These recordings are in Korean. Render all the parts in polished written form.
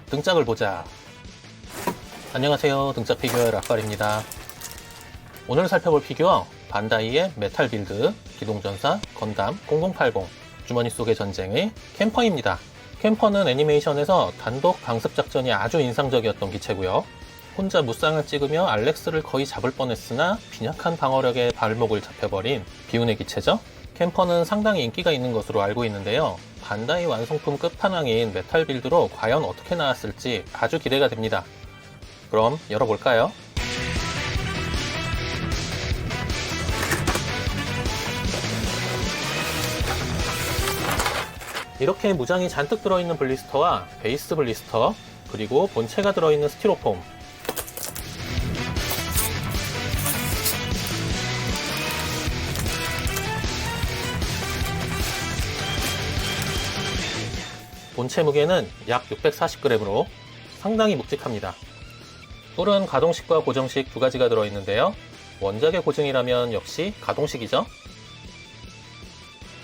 등짝을 보자. 안녕하세요, 등짝 피규어의 락발입니다. 오늘 살펴볼 피규어 반다이의 메탈 빌드 기동전사 건담 0080 주머니 속의 전쟁의 캠퍼입니다. 캠퍼는 애니메이션에서 단독 강습 작전이 아주 인상적이었던 기체고요. 혼자 무쌍을 찍으며 알렉스를 거의 잡을 뻔했으나 빈약한 방어력에 발목을 잡혀버린 비운의 기체죠. 캠퍼는 상당히 인기가 있는 것으로 알고 있는데요. 반다이 완성품 끝판왕인 메탈 빌드로 과연 어떻게 나왔을지 아주 기대가 됩니다. 그럼 열어볼까요? 이렇게 무장이 잔뜩 들어있는 블리스터와 베이스 블리스터, 그리고 본체가 들어있는 스티로폼, 본체 무게는 약 640g으로 상당히 묵직합니다. 뿔은 가동식과 고정식 두 가지가 들어있는데요. 원작의 고증이라면 역시 가동식이죠.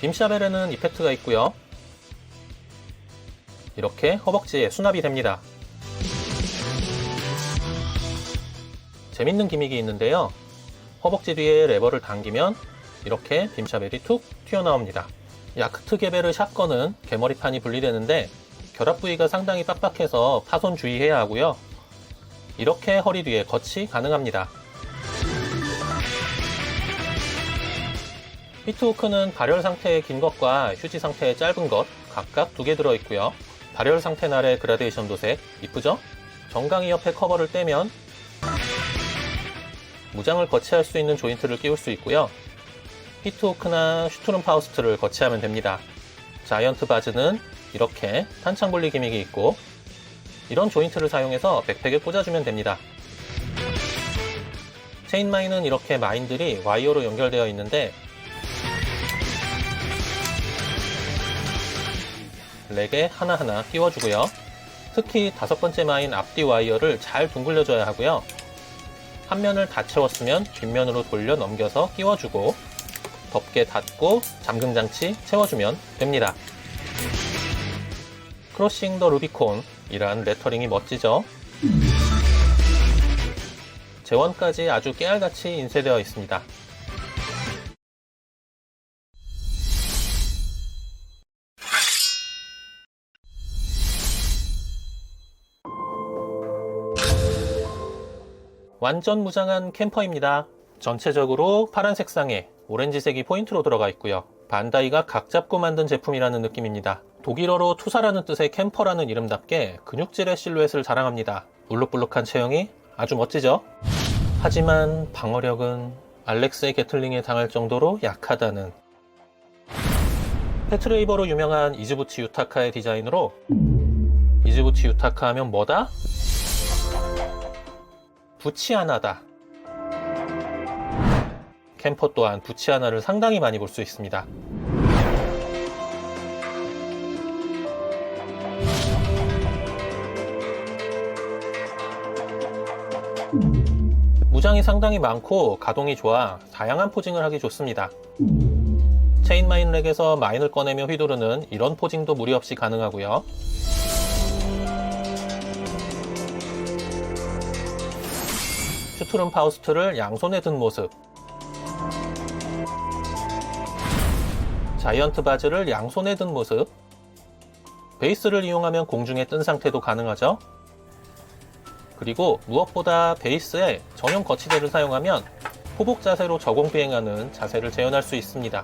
빔샤벨에는 이펙트가 있고요. 이렇게 허벅지에 수납이 됩니다. 재밌는 기믹이 있는데요. 허벅지 뒤에 레버를 당기면 이렇게 빔샤벨이 툭 튀어나옵니다. 야크트 개베르 샷건은 개머리판이 분리되는데 결합 부위가 상당히 빡빡해서 파손 주의해야 하고요. 이렇게 허리 뒤에 겉이 가능합니다. 히트호크는 발열 상태의 긴 것과 휴지 상태의 짧은 것 각각 2개 들어있고요. 발열 상태 날의 그라데이션 도색 이쁘죠? 정강이 옆에 커버를 떼면 무장을 거치할 수 있는 조인트를 끼울 수 있고요. 히트호크나 슈투른 파우스트를 거치하면 됩니다. 자이언트 바즈는 이렇게 탄창 분리 기믹이 있고 이런 조인트를 사용해서 백팩에 꽂아주면 됩니다. 체인마인은 이렇게 마인들이 와이어로 연결되어 있는데 렉에 하나하나 끼워주고요. 특히 5번째 마인 앞뒤 와이어를 잘 둥글려줘야 하고요. 한 면을 다 채웠으면 뒷면으로 돌려 넘겨서 끼워주고 덮개 닫고 잠금 장치 채워주면 됩니다. 크로싱 더 루비콘 이란 레터링이 멋지죠? 재원까지 아주 깨알같이 인쇄되어 있습니다. 완전 무장한 캠퍼입니다. 전체적으로 파란 색상에 오렌지색이 포인트로 들어가 있고요. 반다이가 각 잡고 만든 제품이라는 느낌입니다. 독일어로 투사라는 뜻의 캠퍼라는 이름답게 근육질의 실루엣을 자랑합니다. 울룩불룩한 체형이 아주 멋지죠? 하지만 방어력은 알렉스의 게틀링에 당할 정도로 약하다는. 패트레이버로 유명한 이즈부치 유타카의 디자인으로 이즈부치 유타카 하면 뭐다? 부치 하나다. 캠퍼 또한 부치 하나를 상당히 많이 볼 수 있습니다. 무장이 상당히 많고 가동이 좋아 다양한 포징을 하기 좋습니다. 체인마인 렉에서 마인을 꺼내며 휘두르는 이런 포징도 무리 없이 가능하고요. 슈투른 파우스트를 양손에 든 모습, 자이언트 바즈를 양손에 든 모습, 베이스를 이용하면 공중에 뜬 상태도 가능하죠. 그리고 무엇보다 베이스에 전용 거치대를 사용하면 포복 자세로 저공 비행하는 자세를 재현할 수 있습니다.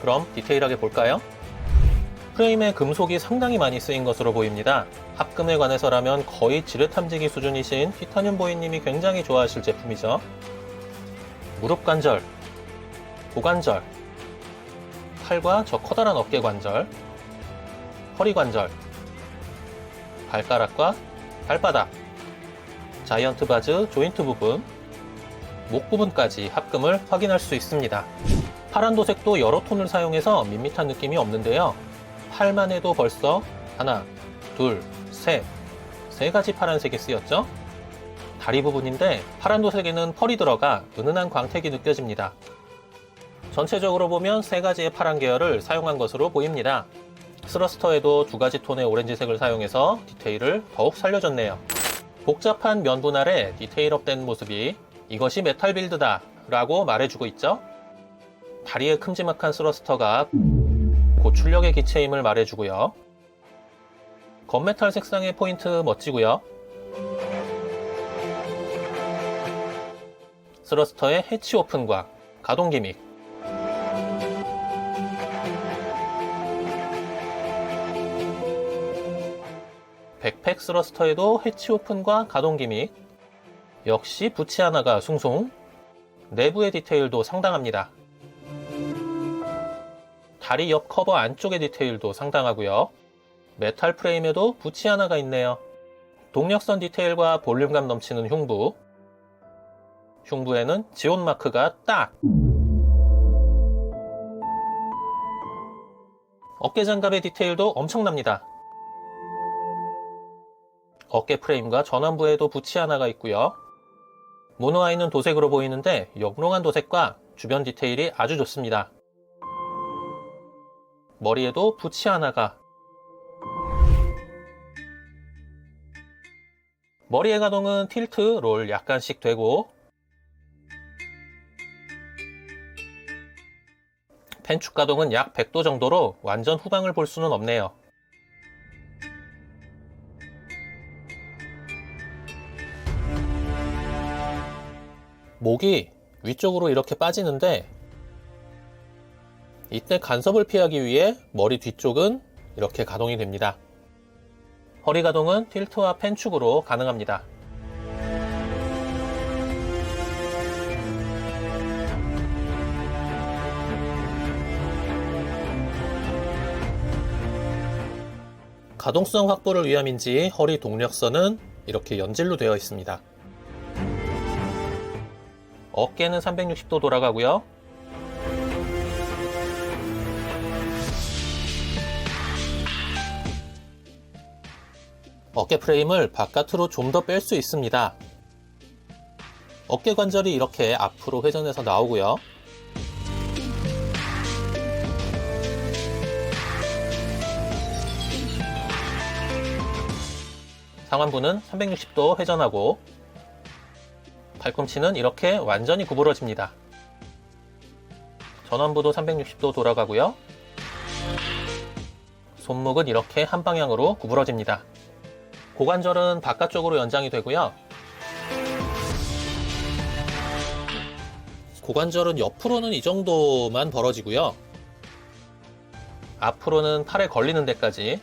그럼 디테일하게 볼까요? 프레임에 금속이 상당히 많이 쓰인 것으로 보입니다. 합금에 관해서라면 거의 지뢰탐지기 수준이신 티타늄 보이님이 굉장히 좋아하실 제품이죠. 무릎 관절, 고관절, 팔과 저 커다란 어깨 관절, 허리 관절, 발가락과 발바닥, 자이언트 바즈 조인트 부분, 목 부분까지 합금을 확인할 수 있습니다. 파란 도색도 여러 톤을 사용해서 밋밋한 느낌이 없는데요. 팔만 해도 벌써 하나, 둘, 세 가지 파란색이 쓰였죠? 다리 부분인데 파란 도색에는 펄이 들어가 은은한 광택이 느껴집니다. 전체적으로 보면 세 가지의 파란 계열을 사용한 것으로 보입니다. 스러스터에도 두 가지 톤의 오렌지색을 사용해서 디테일을 더욱 살려줬네요. 복잡한 면 분할에 디테일업된 모습이 이것이 메탈 빌드다 라고 말해주고 있죠. 다리의 큼지막한 스러스터가 고출력의 기체임을 말해주고요. 건메탈 색상의 포인트 멋지고요. 스러스터의 해치 오픈과 가동 기믹, 백팩 스러스터에도 해치 오픈과 가동 기믹, 역시 부치 하나가 숭숭, 내부의 디테일도 상당합니다. 다리 옆 커버 안쪽의 디테일도 상당하고요. 메탈 프레임에도 부치 하나가 있네요. 동력선 디테일과 볼륨감 넘치는 흉부에는 지온 마크가 딱! 어깨 장갑의 디테일도 엄청납니다. 어깨 프레임과 전완부에도 부치 하나가 있고요. 모노아이는 도색으로 보이는데 영롱한 도색과 주변 디테일이 아주 좋습니다. 머리에도 부치 하나가, 머리의 가동은 틸트, 롤 약간씩 되고 펜축 가동은 약 100도 정도로 완전 후방을 볼 수는 없네요. 목이 위쪽으로 이렇게 빠지는데 이때 간섭을 피하기 위해 머리 뒤쪽은 이렇게 가동이 됩니다. 허리 가동은 틸트와 펜축으로 가능합니다. 가동성 확보를 위함인지 허리 동력선은 이렇게 연질로 되어 있습니다. 어깨는 360도 돌아가고요. 어깨 프레임을 바깥으로 좀 더 뺄 수 있습니다. 어깨 관절이 이렇게 앞으로 회전해서 나오고요. 상완부는 360도 회전하고 팔꿈치는 이렇게 완전히 구부러집니다. 전완부도 360도 돌아가고요. 손목은 이렇게 한 방향으로 구부러집니다. 고관절은 바깥쪽으로 연장이 되고요. 고관절은 옆으로는 이 정도만 벌어지고요. 앞으로는 팔에 걸리는 데까지,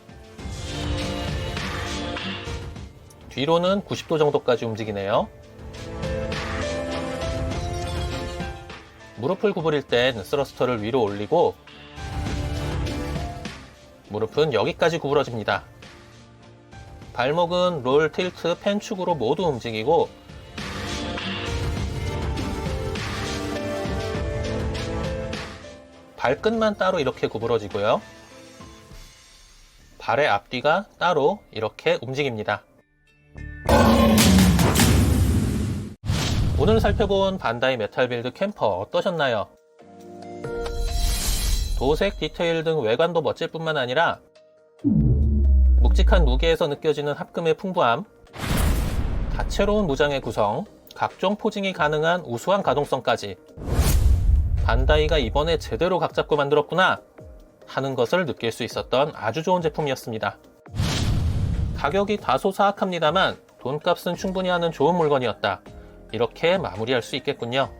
뒤로는 90도 정도까지 움직이네요. 무릎을 구부릴 땐 스러스터를 위로 올리고 무릎은 여기까지 구부러집니다. 발목은 롤, 틸트, 펜축으로 모두 움직이고 발끝만 따로 이렇게 구부러지고요. 발의 앞뒤가 따로 이렇게 움직입니다. 오늘 살펴본 반다이 메탈 빌드 캠퍼 어떠셨나요? 도색, 디테일 등 외관도 멋질 뿐만 아니라 묵직한 무게에서 느껴지는 합금의 풍부함, 다채로운 무장의 구성, 각종 포징이 가능한 우수한 가동성까지 반다이가 이번에 제대로 각 잡고 만들었구나 하는 것을 느낄 수 있었던 아주 좋은 제품이었습니다. 가격이 다소 사악합니다만 돈값은 충분히 하는 좋은 물건이었다. 이렇게 마무리할 수 있겠군요.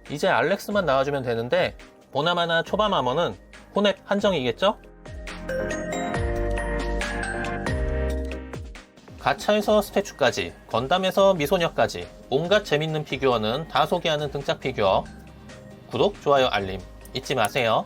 이제 알렉스만 나와주면 되는데 보나마나 초밤 아머는 혼앱 한정이겠죠? 가차에서 스태츄까지, 건담에서 미소녀까지 온갖 재밌는 피규어는 다 소개하는 등짝 피규어. 구독, 좋아요, 알림 잊지 마세요.